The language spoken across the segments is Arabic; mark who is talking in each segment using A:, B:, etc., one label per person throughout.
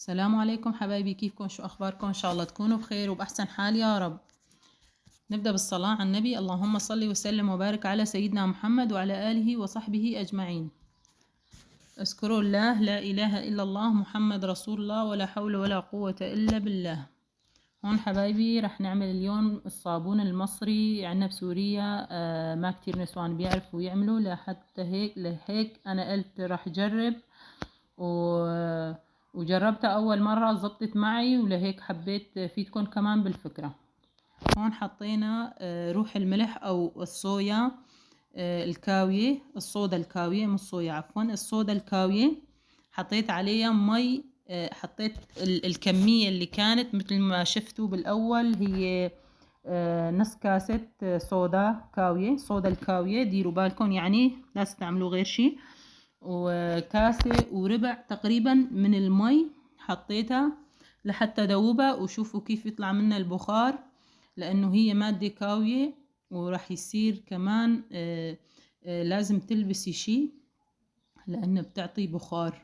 A: السلام عليكم حبايبي، كيفكم؟ شو أخباركم؟ إن شاء الله تكونوا بخير وبأحسن حال يا رب. نبدأ بالصلاة على النبي. اللهم صل وسلم وبارك على سيدنا محمد وعلى آله وصحبه أجمعين. اذكروا الله، لا إله إلا الله، محمد رسول الله، ولا حول ولا قوة إلا بالله. هون حبايبي رح نعمل اليوم الصابون المصري عنا بسوريا. ما كتير نسوان بيعرفوا يعملوا، لهيك أنا قلت رح جرب وجربتها أول مرة زبطت معي، ولهيك حبيت فيدكم كمان بالفكرة. هون حطينا روح الملح أو الصويا الكاوية، الصودا الكاوية مش صويا، عفوا الصودا الكاوية. حطيت عليها مي، حطيت الكمية اللي كانت مثل ما شفتوا بالأول، هي نص كاسة صودا كاوية، صودا الكاوية. ديروا بالكم يعني لا تستعملوا غير شي. وكاسة وربع تقريبا من المي حطيتها لحتى دوبها، وشوفوا كيف يطلع منها البخار، لأنه هي مادة كاوية وراح يصير كمان لازم تلبسي شي لأنه بتعطي بخار.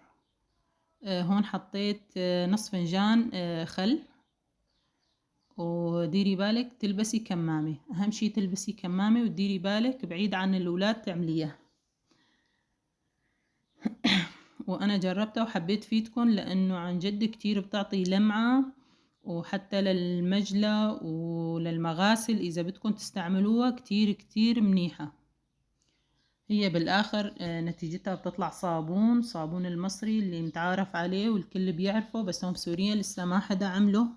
A: هون حطيت نص فنجان خل. وديري بالك تلبسي كمامة، أهم شي تلبسي كمامة، وديري بالك بعيد عن الأولاد تعمليها. وأنا جربتها وحبيت فيدكم لأنه عن جد كتير بتعطي لمعة، وحتى للمجلة وللمغاسل إذا بدكم تستعملوها كتير كتير منيحة. هي بالآخر نتيجتها بتطلع صابون المصري اللي متعارف عليه والكل بيعرفه، بس هون بسوريا لسه ما حدا عمله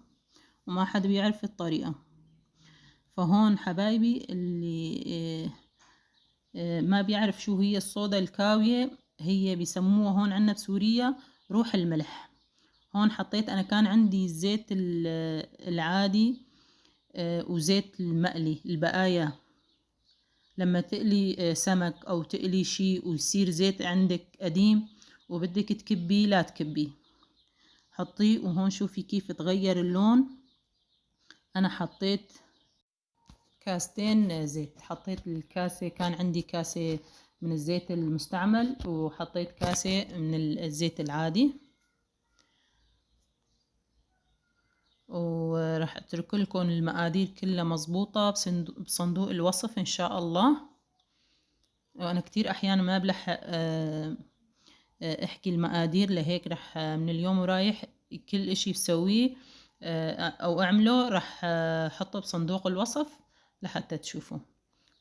A: وما حدا بيعرف الطريقة. فهون حبايبي اللي ما بيعرف شو هي الصودا الكاوية، هي بيسموها هون عنا بسوريا روح الملح. هون حطيت، أنا كان عندي الزيت العادي وزيت المقلي، البقايا لما تقلي سمك أو تقلي شي ويصير زيت عندك قديم وبدك تكبيه، لا تكبيه، حطيه. وهون شوفي كيف تغير اللون. أنا حطيت كاستين زيت، حطيت الكاسة، كان عندي كاسة من الزيت المستعمل وحطيت كاسة من الزيت العادي. وراح اترك لكم المقادير كلها مظبوطة بصندوق الوصف ان شاء الله. وانا كتير احيانا ما بلحق احكي المقادير، لهيك رح من اليوم ورايح كل اشي بسويه او اعمله رح احطه بصندوق الوصف لحتى تشوفوا.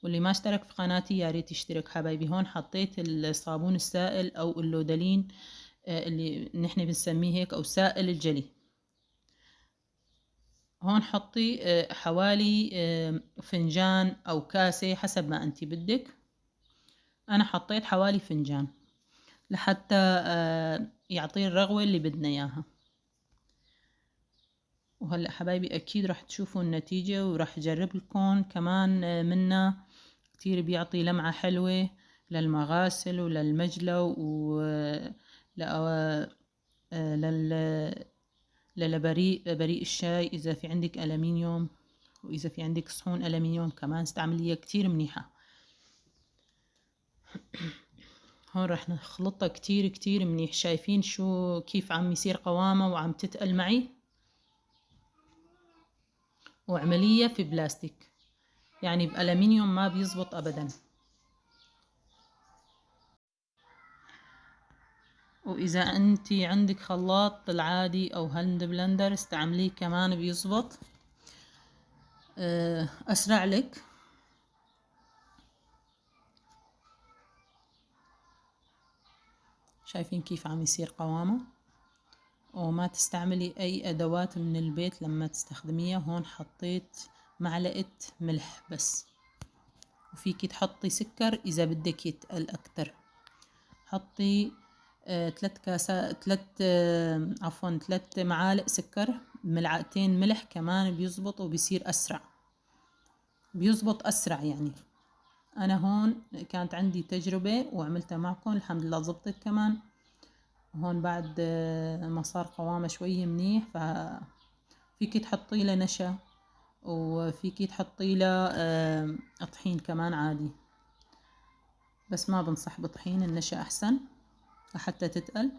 A: واللي ما اشترك في قناتي يا ريت يشترك حبايبي. هون حطيت الصابون السائل او اللودلين اللي نحن بنسميه هيك، او سائل الجلي. هون حطي حوالي فنجان او كاسة حسب ما انتي بدك. انا حطيت حوالي فنجان لحتى يعطي الرغوة اللي بدنا اياها. وهلأ حبايبي اكيد راح تشوفوا النتيجة، وراح اجرب لكم كمان منه. كتير بيعطي لمعة حلوة للمغاسل وللمجلة لبريق الشاي. إذا في عندك ألمنيوم، وإذا في عندك صحون ألمنيوم كمان استعمليها كتير منيحة. هون رح نخلطها كتير كتير منيح. شايفين شو كيف عم يصير قوامه وعم تتقل معي؟ وعملية في بلاستيك، يعني بألمنيوم ما بيزبط أبدا. وإذا أنتي عندك خلاط العادي أو هاند بلندر استعمليه كمان بيزبط أسرع لك. شايفين كيف عم يصير قوامه؟ وما تستعملي أي أدوات من البيت لما تستخدميها. هون حطيت معلقة ملح بس، وفيكي تحطي سكر إذا بدك يتقل أكتر. حطي 3 معالق سكر، ملعقتين ملح كمان بيزبط وبيصير أسرع، بيزبط أسرع يعني. أنا هون كانت عندي تجربة وعملتها معكم، الحمد لله زبطت كمان. هون بعد ما صار قوامه شوي منيح، فيكي تحطي له نشا، وفيكي تحطي له طحين كمان عادي، بس ما بنصح بطحين، النشا أحسن لحتى تتقل.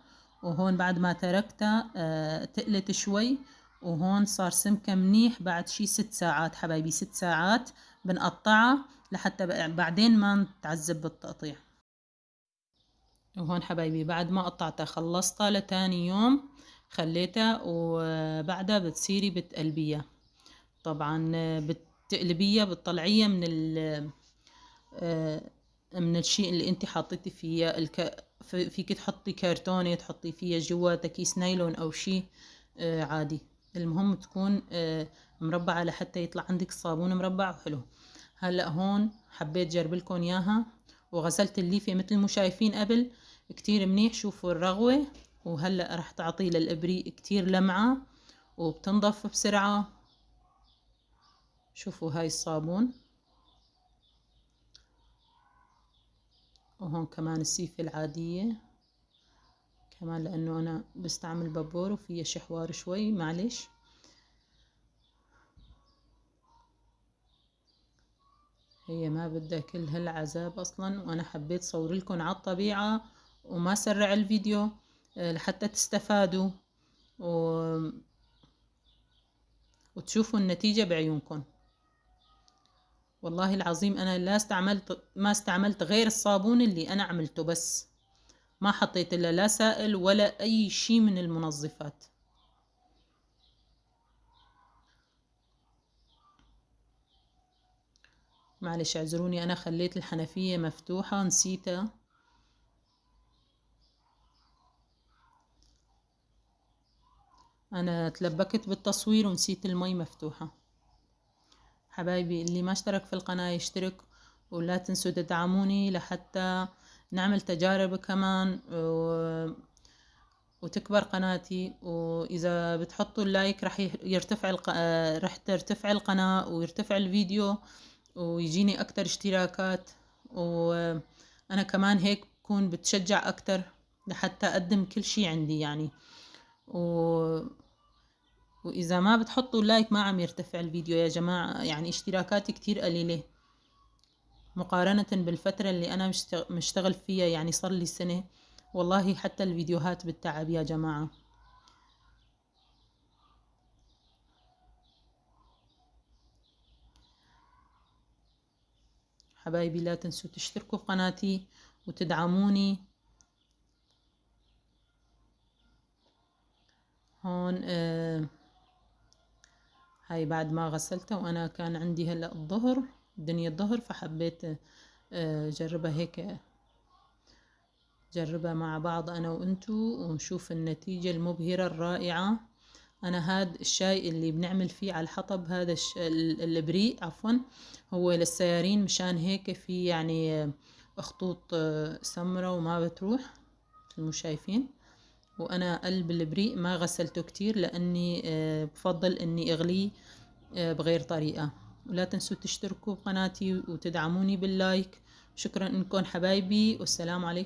A: وهون بعد ما تركتها تقلت شوي، وهون صار سمكة منيح. بعد شي 6 ساعات حبايبي، 6 ساعات بنقطعها لحتى بعدين ما نتعذب بالتقطيع. وهون حبايبي بعد ما قطعتها خلصتها لتاني يوم خليتها، وبعدها بتصيري بتقلبيها. طبعا بتقلبيها بتطلعيها من الشيء اللي انت حطيتي فيها. فيك تحطي كرتونة تحطي فيها جواتا كيس نايلون او شيء عادي، المهم تكون مربعة لحتى يطلع عندك الصابون مربع وحلو. هلا هون حبيت جرب لكم اياها، وغسلت الليفة مثل ما شايفين قبل كتير منيح. شوفوا الرغوة، وهلا رح تعطي للابريق كتير لمعة وبتنضف بسرعة. شوفوا هاي الصابون، وهون كمان السيفة العادية كمان، لأنه أنا بستعمل بابور وفيها شحوار شوي معلش. هي ما بدها كل هالعذاب أصلا، وأنا حبيت صور لكم على الطبيعة وما سرع الفيديو لحتى تستفادوا وتشوفوا النتيجة بعيونكم. والله العظيم أنا ما استعملت غير الصابون اللي أنا عملته، بس ما حطيت لا سائل ولا أي شيء من المنظفات. معلش اعذروني، أنا خليت الحنفية مفتوحة نسيتها. أنا تلبكت بالتصوير ونسيت المي مفتوحة. حبايبي اللي ما اشترك في القناة يشترك، ولا تنسوا تدعموني لحتى نعمل تجارب كمان وتكبر قناتي. وإذا بتحطوا اللايك رح ترتفع القناة ويرتفع الفيديو ويجيني أكتر اشتراكات، وأنا كمان هيك بكون بتشجع أكتر لحتى أقدم كل شي عندي يعني. وإذا ما بتحطوا اللايك ما عم يرتفع الفيديو يا جماعة، يعني اشتراكاتي كتير قليلة مقارنة بالفترة اللي أنا مشتغل فيها، يعني صار لي سنة. والله حتى الفيديوهات بالتعب يا جماعة. حبايبي لا تنسوا تشتركوا في قناتي وتدعموني. هون هاي بعد ما غسلتها، وأنا كان عندي هلأ الظهر الدنيا الظهر، فحبيت جربها هيك، جربها مع بعض أنا وأنتو ونشوف النتيجة المبهرة الرائعة. أنا هاد الشاي اللي بنعمل فيه على الحطب، هذا البريق عفوا، هو للسيارين، مشان هيك في يعني خطوط سمرة وما بتروح مثل ما شايفين. وأنا قلب البريق ما غسلته كتير لأني بفضل أني أغليه بغير طريقة. ولا تنسوا تشتركوا بقناتي وتدعموني باللايك. شكرا لكم حبايبي، والسلام عليكم.